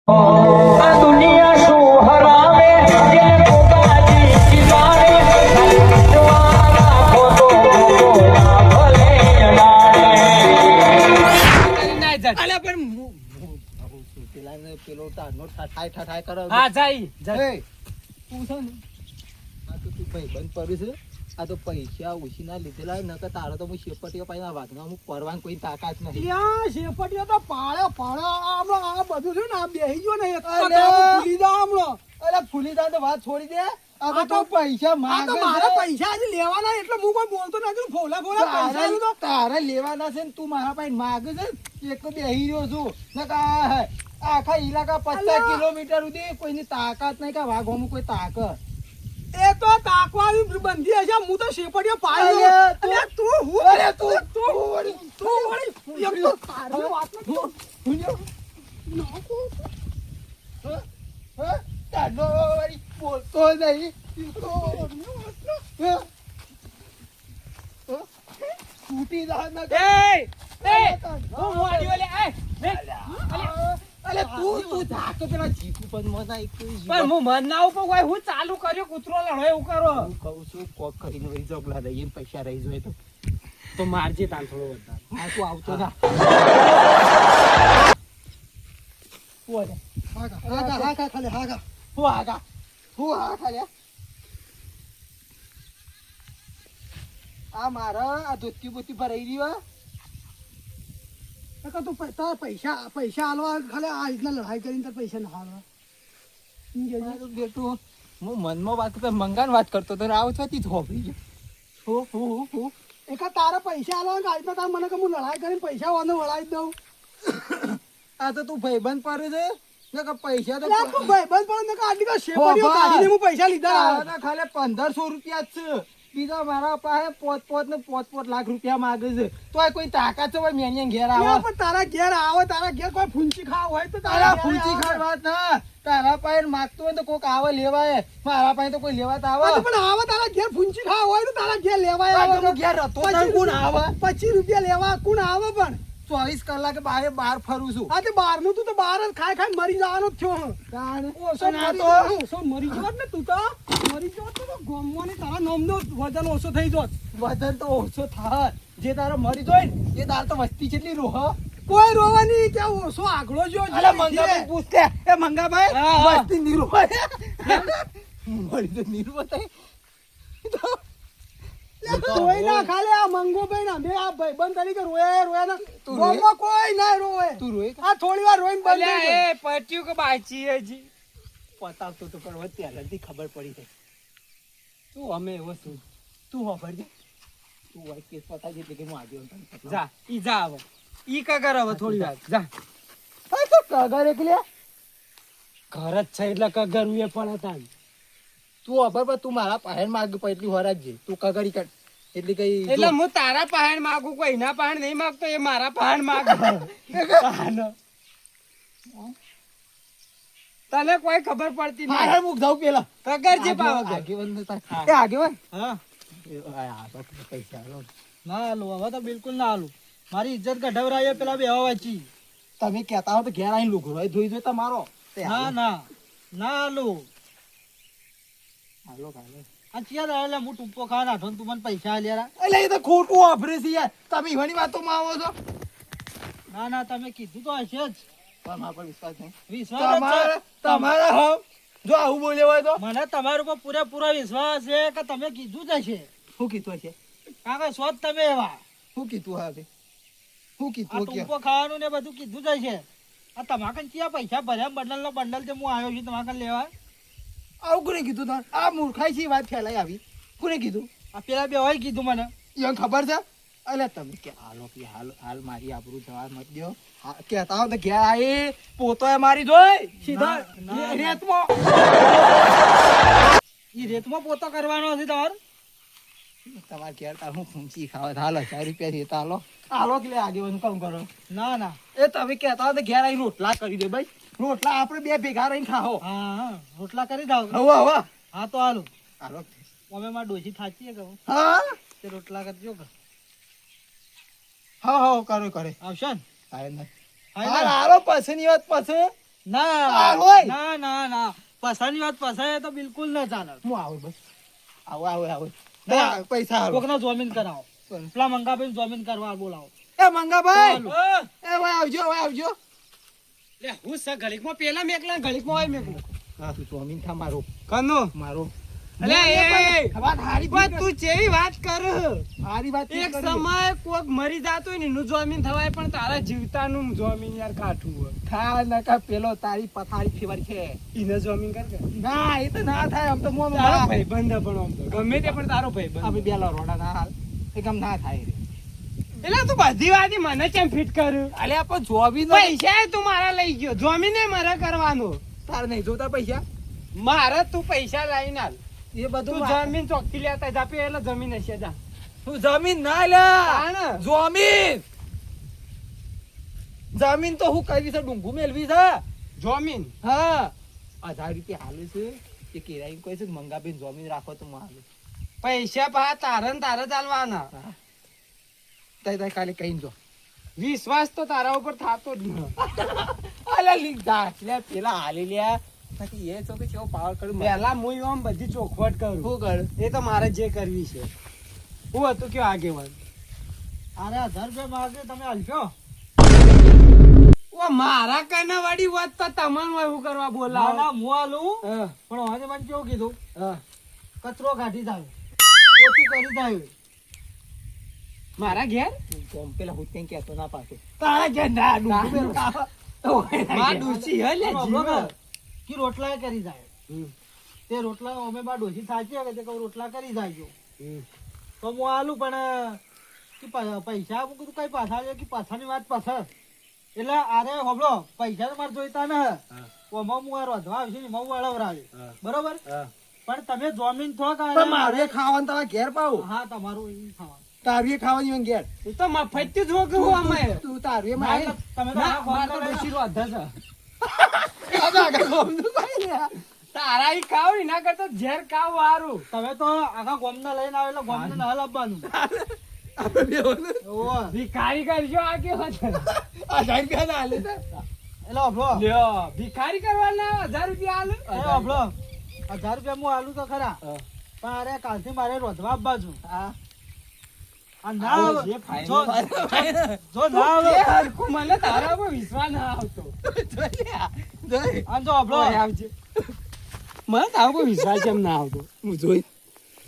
આ દુનિયા શું હરાવે જેને પોતાની કિનારે રાખો તો ભોલા ભલે અડાડે. અલ્યા પણ પેલો તારનો ઠાઠાય કરે. હા જાય તું છે ને આ તો તું ભાઈ બંધ પડ્યું છે. આ તો પૈસા ઉછીના લીધેલા નકર તારો તો હું શેપટીઓ પાછા વાતમાં હું પરવાન કોઈ તાકાત નથી. ત્યાં શેપટીઓ તો પાડે હમણાં આ બધું છે ને આ બેહી ગયો ને ફૂલી દા હમણાં. અરે ફૂલી દા તો વાત છોડી દે. આ તો પૈસા આ માંગે તો મારા પૈસા આજે લેવાના એટલે હું કોઈ બોલતો નથી. ફોલા પૈસા તો તારે લેવાના છે ને તું મારા પાસે માગે છે એક તો બેહી રહ્યો છું નકા આખા ઇલાકા 50 કિલોમીટર સુધી કોઈની તાકાત નહીં કે વાઘોમાં કોઈ તાકાત. એ તો તાકવાની બંધી હશે. હું તો શેપટીઓ પાડી તું અરે તું વળી એક તો તારી વાત બોલતો નહીં છૂટી જા ના અલે તું જાતો પેલા જીકુ પણ મન એક પણ હું મન ના ઉપર કોઈ હું ચાલુ કર્યો કૂતરો લડો એવું કરો. હું કહું છું કોક કરીને વહી જોગલા દઈએ પૈસા રહી જોઈએ તો મારજે તાન થોડો વધારે. હા તું આવતો ના હાગા ખાલી હાગા હું આગા ખાલી આ મારા આ ધોતી બોતી ભરાઈ રહ્યો. તું પૈસા હાલવા ખાલી આ રીતના લડાઈ કરીને તાર પૈસા ના હાલવા. બેટું હું મનમાં વાત કરતો મંગાન વાત કરતો તો આવો છતી થોભી ગયો હો એક તારા પૈસા હાલવા આ રીતના તાર મને કે હું લડાઈ કરીને પૈસા વાંધો વળાવી દઉં. આ તો તું ભાઈબંધ પાડે છે ને કે પૈસા તો તું ભાઈબંધ પણ નકા આટલી કા શેપટીઓ કાઢીને હું પૈસા લીધા. તારા ખાલી 1500 રૂપિયા જ છે. બીજા મારા પાસે પોત લાખ રૂપિયા માંગે છે તોય કોઈ તાકાત છે મેનિયન ઘેર આવે. પણ તારા ઘેર આવે તારા ઘેર કોઈ ફૂંચી ખાવ હોય તો તારા ફૂંચી ખાવા વાત ના તારા પાસે માંગતો હોય તો કોક આવે લેવાય. મારા પાસે તો કોઈ લેવા તો આવે પણ આવે તારા ઘેર ફૂંચી ખાવ હોય તો તારા ઘેર લેવાય આવે. ઘેર હતો કોણ આવે 25 રૂપિયા લેવા કોણ આવે પણ 24 કલાકે બહાર ફરું છું. આ તે બાર નું તું તો બહાર જ ખાઈ મરી જવાનો જ થયો. ઓછો મરી જવો ને તું તો મરી જવો તો ગોમવાની તારા નામનો વજન ઓછો થઈ જોત. વજન તો ઓછો થાય જે તારો મરી જોય ને એ તાર તો વસ્તી કેટલી રોહ. કોઈ રોવાની કે ઓછો આગળો જો. અલે મંગાભાઈ પૂછતે એ મંગાભાઈ વસ્તી નિરોવાય મરી તો નિરોવાય રોય ના ખાલી આ મંગો ભાઈ ના બે આ ભાઈબંધ તરીકે રોયા ના ગોમમાં કોઈ ના રોય. તું રોય આ થોડી વાર રોઈને બંધ થઈ એ પટ્યું કે બાચી હજી પતાવતો તો પણ ત્યારથી ખબર પડી જાય તું અમે એવો છું તું ખબર છે તું હોય કેસ પતાવી એટલે કે હું આજે જા ઈ જા હવે ઈ કગર હવે થોડી વાર જા તો કગર એકલે ઘર જ છે એટલે કગર એ પણ હતા. તું ખબર તું મારા પાસે માગ એટલી હોરાજ છે તું કગરી કર એટલે કઈ એટલે હું તારા પહાડ માગું કોઈ ના પહાડ નહીં માગતો એ મારા પહાડ માગ તને કોઈ ખબર પડતી મારે નહીં. મુક જાઉં પેલા કગર જે પાવ આગેવાન એ આગેવાન હા પૈસા હાલો. ના હાલું હવે તો બિલકુલ ના હાલું. મારી ઇજ્જત કઢવરાય પેલા બે વાંચી. તમે કહેતા હો તો ઘેર આવીને લુગડો ધોઈ જોઈ તમારો ના ના ના હાલું હાલો હાલો આ ચિયા દાડે હું ટૂંપો ખા નાઠો તું મને પૈસા આલ્યા. એટલે એ તો ખોટું વાપરે છે યાર તમે એવાની વાતોમાં આવો છો. ના ના તમે કીધું તો હશે જ. તમારા પર વિશ્વાસ નહીં. વિશ્વાસ તમારા હો જો આવું બોલે હોય તો મને તમારા ઉપર પૂરેપૂરો વિશ્વાસ છે કે તમે કીધું જ હશે. શું કીધું છે કારણ કે શોધ તમે એવા શું કીધું હવે શું આ કીધું કે ટૂંપો ખાવાનું ને બધું કીધું જ હશે. આ તમાકન ચિયા પૈસા ભર્યા બંડલ નો બંડલ તે હું આવ્યો છું તમાકન લેવા. આવું કોને કીધું તાર આ મૂર્ખાઈ છે વાત ફેલાઈ આવી કોને કીધું આ પેલા બે હોય કીધું મને. એને ખબર છે અલે તમે કે હાલો કે હાલ મારી આબરૂ જવા મત દો કહેતા હો તો ઘેર આવી પોતો મારી જોઈ સીધા રેતમાં એ રેતમાં પોતો કરવાનો હશે તમારે. તમારે ઘેર તાર હું ફૂંચી ખાવા હાલો 1000 રૂપિયા દેતા હાલો હાલો કે લે આગેવાનું કામ કરો. ના ના એ તમે કહેતા હો તો ઘેર આવી રોટલા કરી દે ભાઈ રોટલા આપણે બે ભેગા રહીને ખાઓ. હા રોટલા કરી દો. હવે હા તો હાલો હાલો અમે માં ડોસી થાચીએ કે હા તે રોટલા કરજો કે હા કરો કરે આવશે ને હાય ને હાય ને? હાલો પછી ની વાત પછી ના હોય. ના ના ના પસાની વાત પસાય તો બિલકુલ ના ચાલે. હું આવું બસ આવો ના, પૈસા હાલો. કોકના જમીન કરાવો પેલા મંગાભાઈ જમીન કરવા બોલાવો. એ મંગાભાઈ ચાલો. એ ભાઈ આવજો લે હું સ ઘડીકમાં પેલા મેકલા ઘડીકમાં હોય મેકલો હા તું ચોમીન ખા મારો કનો અલે એ વાત હારી વાત તું જેવી વાત કર હારી વાત એક સમય કોક મરી જાતો હોય ને એનું જમીન થવાય પણ તારા જીવતાનું જમીન યાર કાઠું હોય ખા નકા પેલો તારી પથારી ફેવર છે ઈને જમીન કર કે ના એ તો ના થાય આમ તો મોં તારો ભાઈબંધ પણ આમ તો ગમે તે પણ તારો ભાઈબંધ આપણે બેલા રોડા ના હાલ એકમ ના થાય રે એટલે તું બધી વાતી મને કેમ ફિટ કર્યું અલે આપો જોબી પૈસા તું મારા લઈ ગયો જમીને મારે કરવાનો તાર નહીં જોતા પૈસા મારે તું પૈસા લાવીને હાલ એ બધું તું જમીન ચોખ્ખી લેતા જા પેલા જમીન હશે જા તું જમીન ના લે તાણ. જમીન તો હું કરવી છે ડુંગુ મેલવી છે જમીન હા 1000 રૂપિયા હાલે છે એ કિરાઈ કોઈ છે મંગાબેન જમીન રાખો તો મારે પૈસા પા તારે ને તારે ચાલવાના તઈ કાલે કઈ જો વિશ્વાસ તો તારા ઉપર થતો જ ન અલા લીક દાખલે પેલા હાલી લ્યા પછી એ તો કે કેવો પાવર કરું પેલા હું આમ બધી ચોખવટ કરું હું કર એ તો મારે જે કરવી છે હું હતું કયો આગેવાન અરે 1000 રૂપિયા માગે તમે હાલશો. ઓ મારા કના વાળી વાત તો તમારું એવું કરવા ના બોલાવો ના હું હાલું હા, પણ હવે મને કેવું કીધું હા. કચરો કાઢી જાય પોતું કરી જાય. મારા ઘેર કોમ પેલા હું કઈ કહેતો ના પાછો તારા ઘેર ના ડુંગુ મેલ માં ડૂસી હે લે જીવ. કે રોટલા કરી જાય હમ, તે રોટલા અમે બા ડોસી સાચી કે તે કહું રોટલા કરી જાય હમ. તો હું હાલું પણ કે પૈસા હું કીધું કઈ પાછા છે કે પાછાની વાત પાછળ એટલે અરે હોબળો પૈસા તો મારે જોઈતા ને ઓમાં હું આ રોધવા આવશે ને હું વળવરાવે હા. બરોબર હા. પણ તમે જમીન થો પણ મારે ખાવાનું તમારે ઘેર પાવું હા તમારું એ ખાવાનું તારી ખાવાની હોય ઘેર એ તો મફત જ રોકવું અમે તું તારી ના, મારે તમે તો ના, આ મારે ફોન તો કરેલા. ડોશીનો અધર છે. આગળ ગમતું કઈ લ્યા. તારા ઈ ખાવ એના કરતા ઝેર ખાવ હારું. તમે તો આખા ગોમને લઈને આવે એટલે ગોમને નહલ આપવાનું. આપણે બેવાનું. ઓવે. ભિખારી કરજો આ કેવો છે 1000 રૂપિયા ના હાલે છે. એટલે હોભળો. લ્યો ભિખારી કરવાના 1000 રૂપિયા આલે એ હોભળો. 1000 રૂપિયા હું આલું તો ખરા હા. પણ અરે કાલથી મારે રોધવા આપવા છું. હા આ ના આવો આવે. જે ફાઇનલ. જો ના આવે. એ હરખું મને તારા પર વિશ્વાસ ના આવતો જોઈ. આમ તો હોભળો. ઓય આવજે. મને તારા પર વિશ્વાસ કેમ ના આવતો હું જોઈ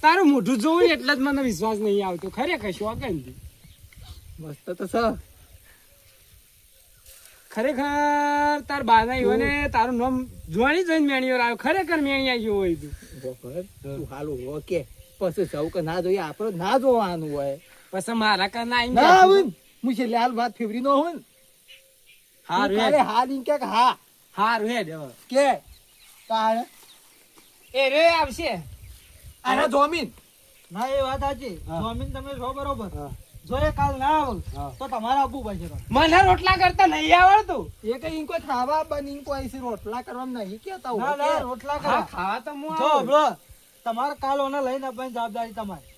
તારું મોઢું જોવું ને એટલે જ મને વિશ્વાસ નહીં આવતો ખરેખર શોખનથી. મસ્ત તો છે ખરેખર તાર બાના ઈવોને તારું નામ જોવાની જોઈને મેણીઓ આવ્યો ખરેખર મેણિયા જેવો હોય તું વખત તું હાલ ઓકે પછી સૌ કે ના જોઈએ આપડે ના જોવાનું હોય પછી મારા કર ના ના આવું હું છેલ્લે હાલ વાત ફેવરી નો હું હારું કાલે હેડ હાલ ઇન કે હા હારું હેડ હવે. કે તારે એ રે આવશે આને જમીન ના એ વાત સાચી. હા. જમીન તમે છો બરોબર. હા. જો એ કાલ ના આવે હા. તો તમારે આપવું પડશે. મને રોટલા કરતા નહીં આવડતું. એ કઈ ઇનકો ખાવા બની કોઈ છે રોટલા કરવા નહીં કેતા ના હોય ના કે રોટલા હા, કરો. ખાવા તો હું જો આવું. હોભળો. તમારે કાલ ઓને લઈને આપવાની જવાબદારી તમારી.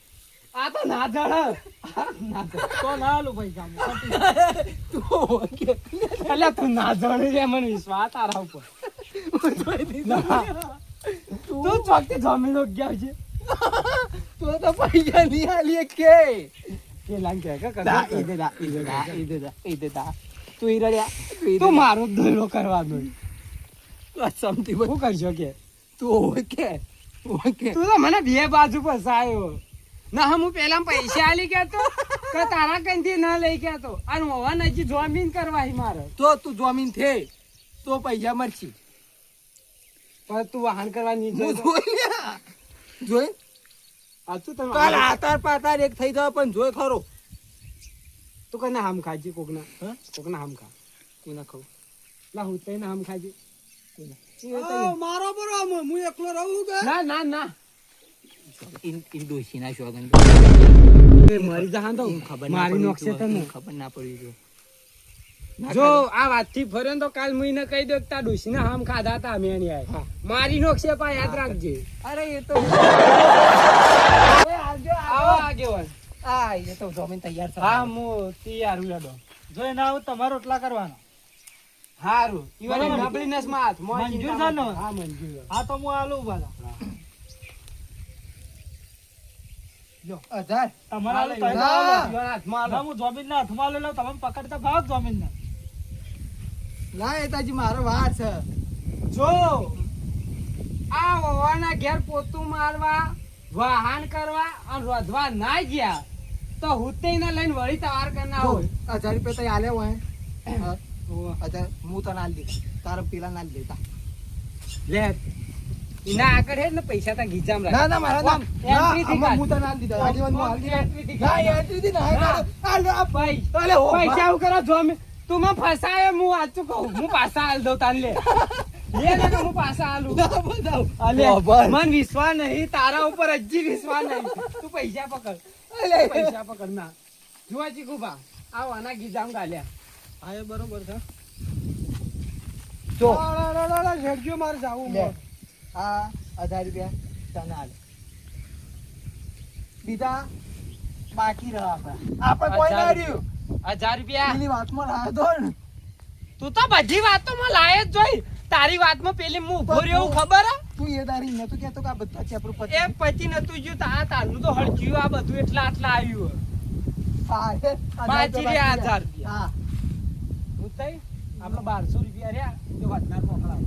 આ તો ના જણ ના જણ. તો ના આલું પૈસા અમે. તું ઓકે અલ્યા તું ના જણ રે મને વિશ્વાસ તારા ઉપર ના. તું ચોકથી જમીન ગયા છે તો તો પૈસા નહીં હાલીએ કે પેલા કે દા ઈદે દા ઈદે દા ઈદે દા ઈદે દા તું ઈ રડ્યા તું મારો દોરો કરવાનો સમતી શું કરશો કે તું ઓકે ઓકે તું તો મને બે બાજુ ફસાયો ના હું પેલા પૈસા આલી કેતો કે તારા કઈથી ના લઈ કેતો અને હોવા નજી જમીન કરવાય મારે તો તું જમીન થે તો પૈસા મળશે પણ તું વાહન કરવા નહીં હું જોઈ જોઈ લ્યા જોઈ સાચું તમે કાલ આતાર પાતાર એક થઈ જાવ પણ જોઈ ખરો તું કને હામ ખાજી કોકના હા? કોકના હામ ખા કોના ખાવ લા હું તઈને હામ ખાજી આ મારો બરો આમ હું એકલો રહું કે ના ના ના ઇન ડોશી ના શોગન એ મરી જા તો મારી નોકશે તને ખબર ના પડી જો જો આ વાત થી ફરે તો કાલ મુઈને કહી દો કે તાર ડોશી ના હામ ખાધા હતા અમે એની આય મારી નોકશે પા યાદ રાખજે અરે એ તો આવો આગેવાન આ એ તો જમીન તૈયાર છે હા હું તૈયાર હું હેડો જો એ ના આવે તમારે રોટલા કરવાનો. હારું ઈવન બરાબર. નબળી નસમાં હાથમાં મંજૂર ચિંતા છે ને? મત. હા મંજૂર છે. હા તો હું આલું બાલા હજાર તમારે આલું હાલે, તો આલો. ઈવન હાથમાં ના, હાલો. હું જમીનના હાથમાં લઈ લઉં તમે પકડતા ભાવ જમીનના ના એતાજી મારો વાર છે જો આ વવાના ઘેર પોતું મારવા વાહન કરવા અને રોધવા ના ગયા તો હુતે ને લઈને વળી તવાર કરના જો, હોય 1000 રૂપિયા તો આલે હોય હા, ઓવા. 1000 હું તને આલી દઈશ તારા પેલા ના લેતા લે એના આગળ હે ને પૈસા તા ગીજામ રાખ ના ના મારા આમ, entry થી કાઢ. હું તને આલી દીધા આગેવાન હું આલી દીધા. entry થી ના કાઢ. entry થી ના ના. આલે આ ભાઈ અલે હો પૈસા એવું કરો જો અમે તું મને ફસાય હું વાંચું કહું હું પાછા હાલ દઉં તાન લે લે ને કે હું પાછા હાલું ના બતાવ અલે બાબર. મન વિશ્વાસ નહીં તારા ઉપર હજી વિશ્વાસ નહીં તું પૈસા પકડ અલે પૈસા પકડ ના જોવા ચીકુ બા આવ આના ગીજામ ગાલ્યા હા એ બરોબર છે જો હેડજો મારે જાવું લે આ 1000 રૂપિયા તને આલે બીજા બાકી રહ્યા આપણે કોઈ ના રહ્યું 1000 રૂપિયા પેલી વાતમાં રાહ દો ને તું તો બધી વાતોમાં લાય જ જોઈ તારી વાતમાં પેલી હું ઉભો રહ્યો એવું ખબર હે? તું એ તારી નતું કહેતો કે આ બધા ચેપરું પતિ એ પતિ નતું જ્યું તા તારનું તો હળગ્યું આ બધું એટલા આટલા આવ્યું પાછે બાજી રહ્યા 1000 રૂપિયા. હા હું તઈ આપણે 1200 રૂપિયા રહ્યા તે વધનાર મોકલાવો